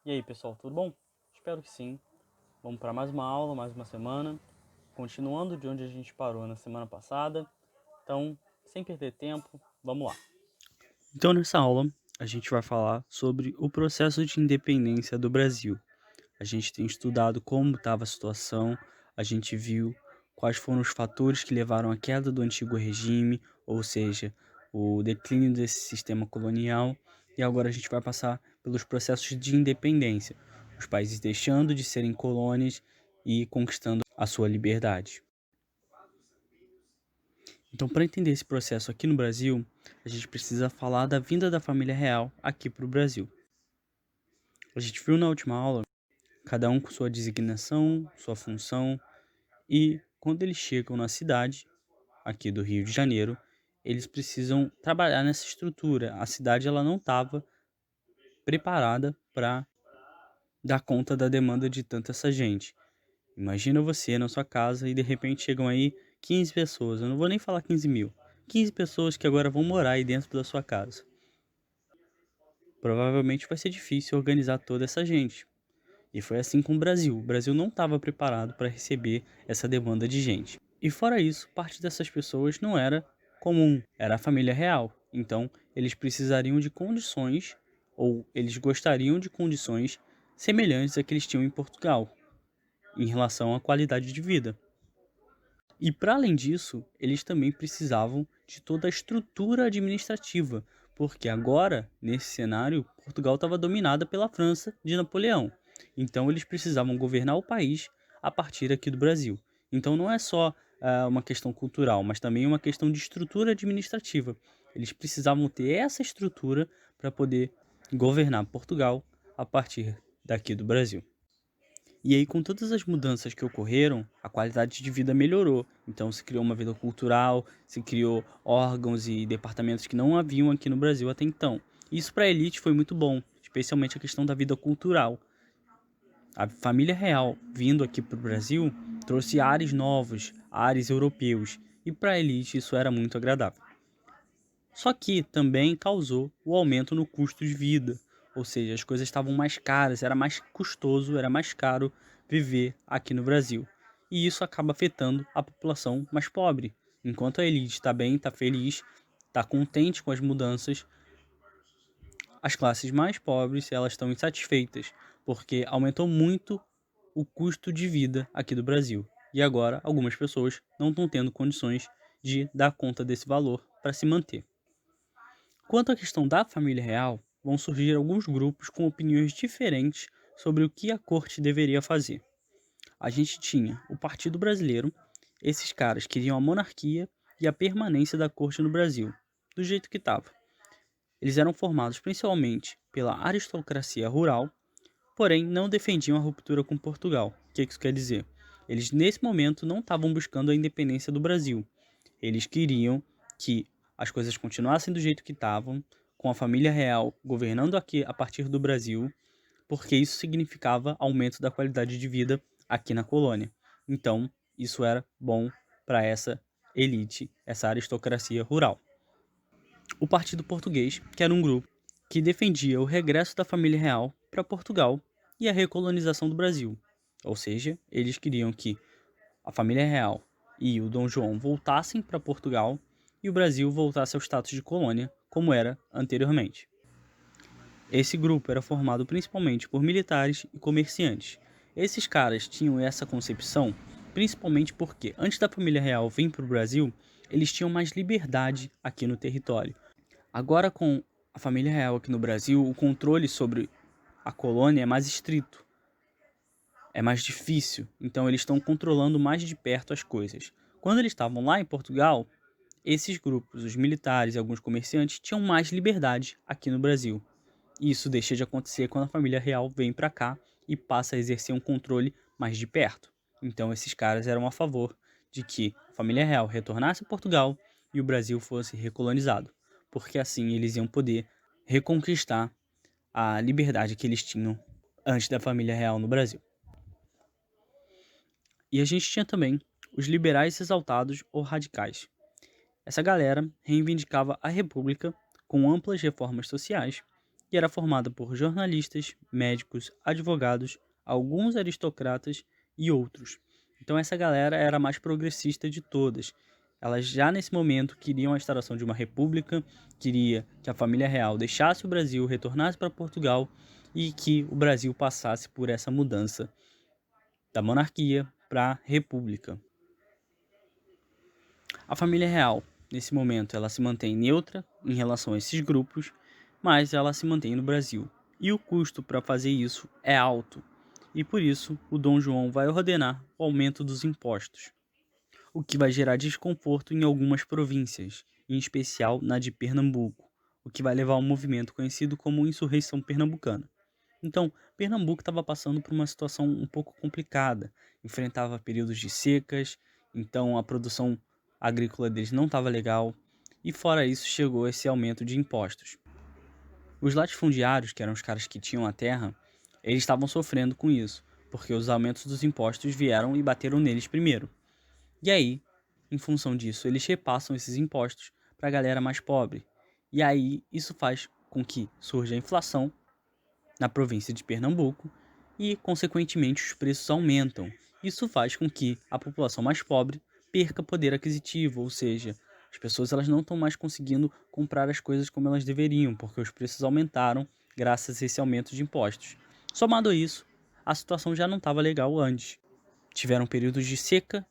E aí, pessoal, tudo bom? Espero que sim. Vamos para mais uma aula, mais uma semana, continuando de onde a gente parou na semana passada. Então, sem perder tempo, vamos lá. Então, nessa aula, a gente vai falar sobre o processo de independência do Brasil. A gente tem estudado como estava a situação, a gente viu quais foram os fatores que levaram à queda do antigo regime, ou seja, o declínio desse sistema colonial, e agora a gente vai passar pelos processos de independência, os países deixando de serem colônias e conquistando a sua liberdade. Então, para entender esse processo aqui no Brasil, a gente precisa falar da vinda da família real aqui para o Brasil. A gente viu na última aula, cada um com sua designação, sua função. E quando eles chegam na cidade, aqui do Rio de Janeiro, eles precisam trabalhar nessa estrutura. A cidade ela não estava preparada para dar conta da demanda de tanta essa gente. Imagina você na sua casa e de repente chegam aí 15 pessoas. Eu não vou nem falar 15 mil. 15 pessoas que agora vão morar aí dentro da sua casa. Provavelmente vai ser difícil organizar toda essa gente. E foi assim com o Brasil. O Brasil não estava preparado para receber essa demanda de gente. E fora isso, parte dessas pessoas não era comum, era a família real. Então, eles precisariam de condições, ou eles gostariam de condições semelhantes a que eles tinham em Portugal, em relação à qualidade de vida. E para além disso, eles também precisavam de toda a estrutura administrativa, porque agora, nesse cenário, Portugal estava dominada pela França de Napoleão. Então eles precisavam governar o país a partir aqui do Brasil. Então não é só uma questão cultural, mas também uma questão de estrutura administrativa. Eles precisavam ter essa estrutura para poder governar Portugal a partir daqui do Brasil. E aí, com todas as mudanças que ocorreram, a qualidade de vida melhorou. Então, se criou uma vida cultural, se criou órgãos e departamentos que não haviam aqui no Brasil até então. Isso para a elite foi muito bom, especialmente a questão da vida cultural. A família real vindo aqui para o Brasil trouxe ares novos, ares europeus, e para a elite isso era muito agradável. Só que também causou o aumento no custo de vida, ou seja, as coisas estavam mais caras, era mais custoso, era mais caro viver aqui no Brasil. E isso acaba afetando a população mais pobre. Enquanto a elite está bem, está feliz, está contente com as mudanças, as classes mais pobres elas estão insatisfeitas, porque aumentou muito o custo de vida aqui do Brasil. E agora algumas pessoas não estão tendo condições de dar conta desse valor para se manter. Quanto à questão da família real, vão surgir alguns grupos com opiniões diferentes sobre o que a corte deveria fazer. A gente tinha o Partido Brasileiro, esses caras queriam a monarquia e a permanência da corte no Brasil, do jeito que estava. Eles eram formados principalmente pela aristocracia rural, porém não defendiam a ruptura com Portugal. O que isso quer dizer? Eles nesse momento não estavam buscando a independência do Brasil. Eles queriam que as coisas continuassem do jeito que estavam, com a família real governando aqui a partir do Brasil, porque isso significava aumento da qualidade de vida aqui na colônia. Então, isso era bom para essa elite, essa aristocracia rural. O Partido Português, que era um grupo que defendia o regresso da família real para Portugal e a recolonização do Brasil. Ou seja, eles queriam que a família real e o Dom João voltassem para Portugal e o Brasil voltasse ao status de colônia, como era anteriormente. Esse grupo era formado principalmente por militares e comerciantes. Esses caras tinham essa concepção principalmente porque, antes da família real vir para o Brasil, eles tinham mais liberdade aqui no território. Agora, com a família real aqui no Brasil, o controle sobre a colônia é mais estrito, é mais difícil, então eles estão controlando mais de perto as coisas. Quando eles estavam lá em Portugal, esses grupos, os militares e alguns comerciantes, tinham mais liberdade aqui no Brasil. E isso deixa de acontecer quando a família real vem para cá e passa a exercer um controle mais de perto. Então esses caras eram a favor de que a família real retornasse a Portugal e o Brasil fosse recolonizado, porque assim eles iam poder reconquistar a liberdade que eles tinham antes da família real no Brasil. E a gente tinha também os liberais exaltados ou radicais. Essa galera reivindicava a república com amplas reformas sociais e era formada por jornalistas, médicos, advogados, alguns aristocratas e outros. Então essa galera era a mais progressista de todas. Elas já nesse momento queriam a instauração de uma república, queria que a família real deixasse o Brasil, retornasse para Portugal e que o Brasil passasse por essa mudança da monarquia para a república. A família real, nesse momento, ela se mantém neutra em relação a esses grupos, mas ela se mantém no Brasil. E o custo para fazer isso é alto. E por isso, o Dom João vai ordenar o aumento dos impostos, o que vai gerar desconforto em algumas províncias, em especial na de Pernambuco, o que vai levar a um movimento conhecido como Insurreição Pernambucana. Então, Pernambuco estava passando por uma situação um pouco complicada, enfrentava períodos de secas, então a produção agrícola deles não estava legal, e fora isso chegou esse aumento de impostos. Os latifundiários, que eram os caras que tinham a terra, eles estavam sofrendo com isso, porque os aumentos dos impostos vieram e bateram neles primeiro. E aí, em função disso, eles repassam esses impostos para a galera mais pobre. E aí, isso faz com que surja a inflação na província de Pernambuco e, consequentemente, os preços aumentam. Isso faz com que a população mais pobre perca poder aquisitivo, ou seja, as pessoas elas não estão mais conseguindo comprar as coisas como elas deveriam, porque os preços aumentaram graças a esse aumento de impostos. Somado a isso, a situação já não estava legal antes. Tiveram períodos de seca,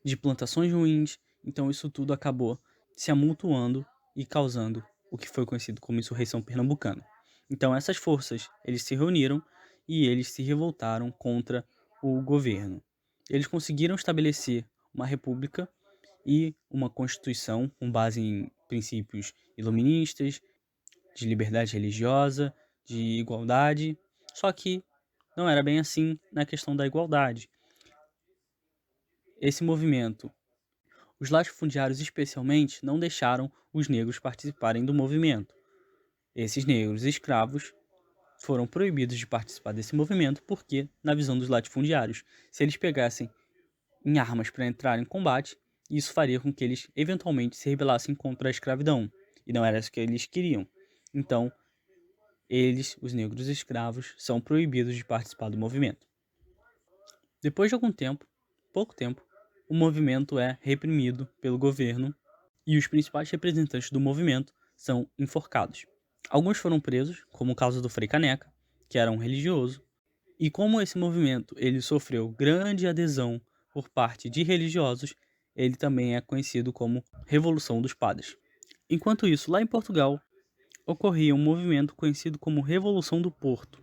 de plantações ruins, então isso tudo acabou se amontoando e causando o que foi conhecido como insurreição pernambucana. Então essas forças, eles se reuniram e eles se revoltaram contra o governo. Eles conseguiram estabelecer uma república e uma constituição com base em princípios iluministas, de liberdade religiosa, de igualdade, só que não era bem assim na questão da igualdade. Esse movimento, os latifundiários especialmente, não deixaram os negros participarem do movimento. Esses negros escravos foram proibidos de participar desse movimento porque, na visão dos latifundiários, se eles pegassem em armas para entrar em combate, isso faria com que eles eventualmente se rebelassem contra a escravidão, e não era isso que eles queriam. Então, eles, os negros escravos, são proibidos de participar do movimento. Depois de algum tempo, pouco tempo, o movimento é reprimido pelo governo e os principais representantes do movimento são enforcados. Alguns foram presos, como o caso do Frei Caneca, que era um religioso, e como esse movimento ele sofreu grande adesão por parte de religiosos, ele também é conhecido como Revolução dos Padres. Enquanto isso, lá em Portugal, ocorria um movimento conhecido como Revolução do Porto.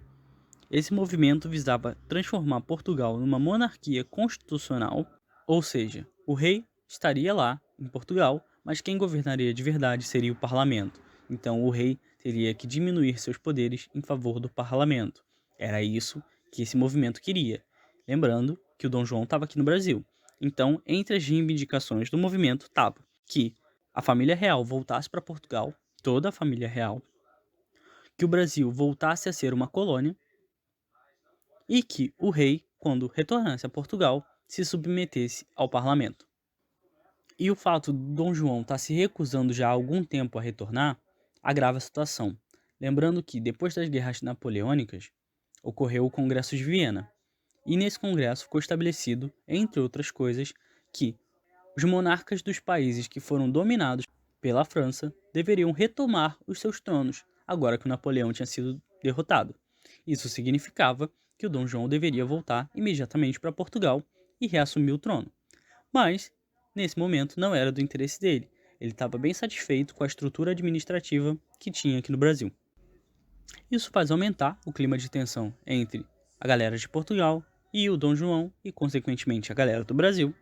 Esse movimento visava transformar Portugal numa monarquia constitucional, ou seja, o rei estaria lá em Portugal, mas quem governaria de verdade seria o parlamento. Então o rei teria que diminuir seus poderes em favor do parlamento. Era isso que esse movimento queria. Lembrando que o Dom João estava aqui no Brasil. Então, entre as reivindicações do movimento estava que a família real voltasse para Portugal, toda a família real, que o Brasil voltasse a ser uma colônia e que o rei, quando retornasse a Portugal, se submetesse ao parlamento. E o fato de Dom João estar se recusando já há algum tempo a retornar agrava a situação. Lembrando que, depois das guerras napoleônicas, ocorreu o Congresso de Viena. E nesse congresso ficou estabelecido, entre outras coisas, que os monarcas dos países que foram dominados pela França deveriam retomar os seus tronos, agora que o Napoleão tinha sido derrotado. Isso significava que o Dom João deveria voltar imediatamente para Portugal e reassumir o trono. Mas, nesse momento, não era do interesse dele. Ele estava bem satisfeito com a estrutura administrativa que tinha aqui no Brasil. Isso faz aumentar o clima de tensão entre a galera de Portugal e o Dom João e, consequentemente, a galera do Brasil.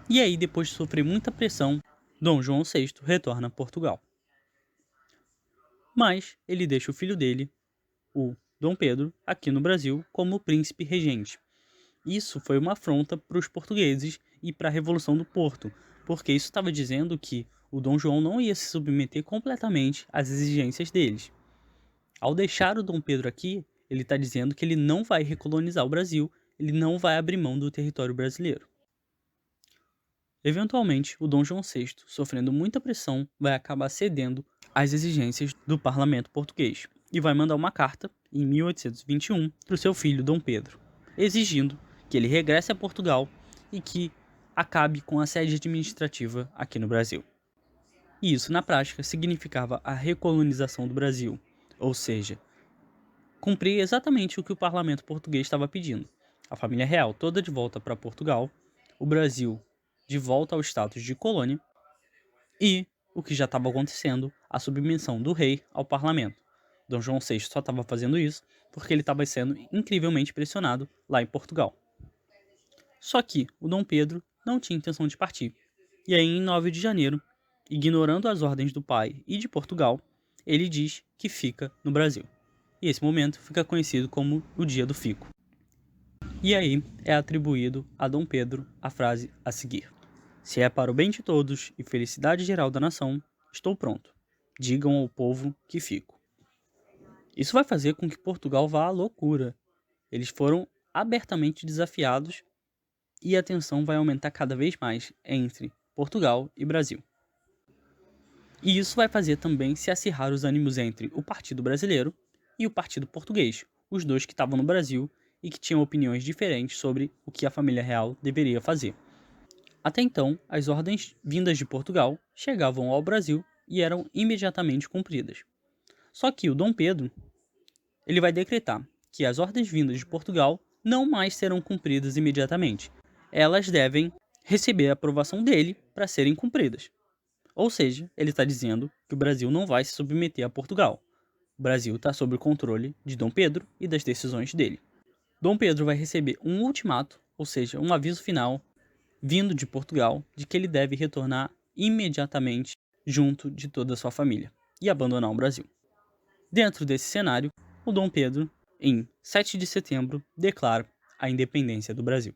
E aí, depois de sofrer muita pressão, Dom João VI retorna a Portugal. Mas ele deixa o filho dele, o Dom Pedro, aqui no Brasil como príncipe regente. Isso foi uma afronta para os portugueses e para a Revolução do Porto, porque isso estava dizendo que o Dom João não ia se submeter completamente às exigências deles. Ao deixar o Dom Pedro aqui, ele está dizendo que ele não vai recolonizar o Brasil, ele não vai abrir mão do território brasileiro. Eventualmente, o Dom João VI, sofrendo muita pressão, vai acabar cedendo às exigências do parlamento português e vai mandar uma carta, em 1821, para o seu filho Dom Pedro, exigindo que ele regresse a Portugal e que acabe com a sede administrativa aqui no Brasil. E isso, na prática, significava a recolonização do Brasil, ou seja, cumprir exatamente o que o parlamento português estava pedindo. A família real toda de volta para Portugal, o Brasil de volta ao status de colônia e, o que já estava acontecendo, a submissão do rei ao parlamento. Dom João VI só estava fazendo isso porque ele estava sendo incrivelmente pressionado lá em Portugal. Só que o Dom Pedro não tinha intenção de partir. E aí, em 9 de janeiro, ignorando as ordens do pai e de Portugal, ele diz que fica no Brasil. E esse momento fica conhecido como o Dia do Fico. E aí é atribuído a Dom Pedro a frase a seguir: se é para o bem de todos e felicidade geral da nação, estou pronto. Digam ao povo que fico. Isso vai fazer com que Portugal vá à loucura. Eles foram abertamente desafiados e a tensão vai aumentar cada vez mais entre Portugal e Brasil. E isso vai fazer também se acirrar os ânimos entre o Partido Brasileiro e o Partido Português, os dois que estavam no Brasil e que tinham opiniões diferentes sobre o que a família real deveria fazer. Até então, as ordens vindas de Portugal chegavam ao Brasil e eram imediatamente cumpridas. Só que o Dom Pedro, ele vai decretar que as ordens vindas de Portugal não mais serão cumpridas imediatamente. Elas devem receber a aprovação dele para serem cumpridas. Ou seja, ele está dizendo que o Brasil não vai se submeter a Portugal. O Brasil está sob o controle de Dom Pedro e das decisões dele. Dom Pedro vai receber um ultimato, ou seja, um aviso final, vindo de Portugal, de que ele deve retornar imediatamente junto de toda a sua família e abandonar o Brasil. Dentro desse cenário, o Dom Pedro, em 7 de setembro, declara a independência do Brasil.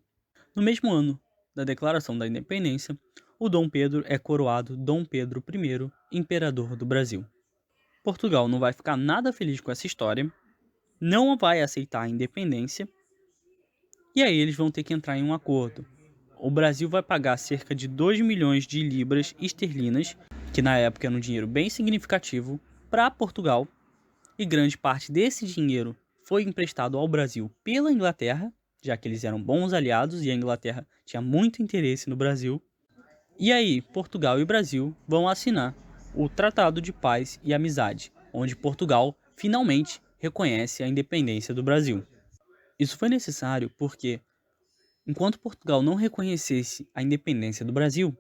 No mesmo ano da declaração da independência, o Dom Pedro é coroado Dom Pedro I, imperador do Brasil. Portugal não vai ficar nada feliz com essa história, não vai aceitar a independência, e aí eles vão ter que entrar em um acordo. O Brasil vai pagar cerca de 2 milhões de libras esterlinas, que na época era um dinheiro bem significativo, para Portugal, e grande parte desse dinheiro foi emprestado ao Brasil pela Inglaterra, já que eles eram bons aliados e a Inglaterra tinha muito interesse no Brasil. E aí, Portugal e Brasil vão assinar o Tratado de Paz e Amizade, onde Portugal finalmente reconhece a independência do Brasil. Isso foi necessário porque, enquanto Portugal não reconhecesse a independência do Brasil,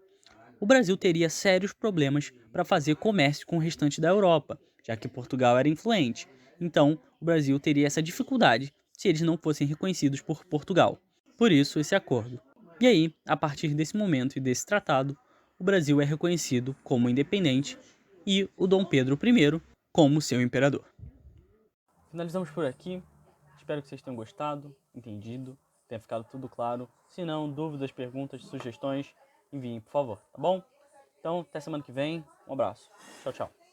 o Brasil teria sérios problemas para fazer comércio com o restante da Europa, já que Portugal era influente. Então, o Brasil teria essa dificuldade se eles não fossem reconhecidos por Portugal. Por isso, esse acordo. E aí, a partir desse momento e desse tratado, o Brasil é reconhecido como independente e o Dom Pedro I como seu imperador. Finalizamos por aqui. Espero que vocês tenham gostado, entendido, tenha ficado tudo claro. Se não, dúvidas, perguntas, sugestões, enviem, por favor, tá bom? Então, até semana que vem. Um abraço. Tchau, tchau.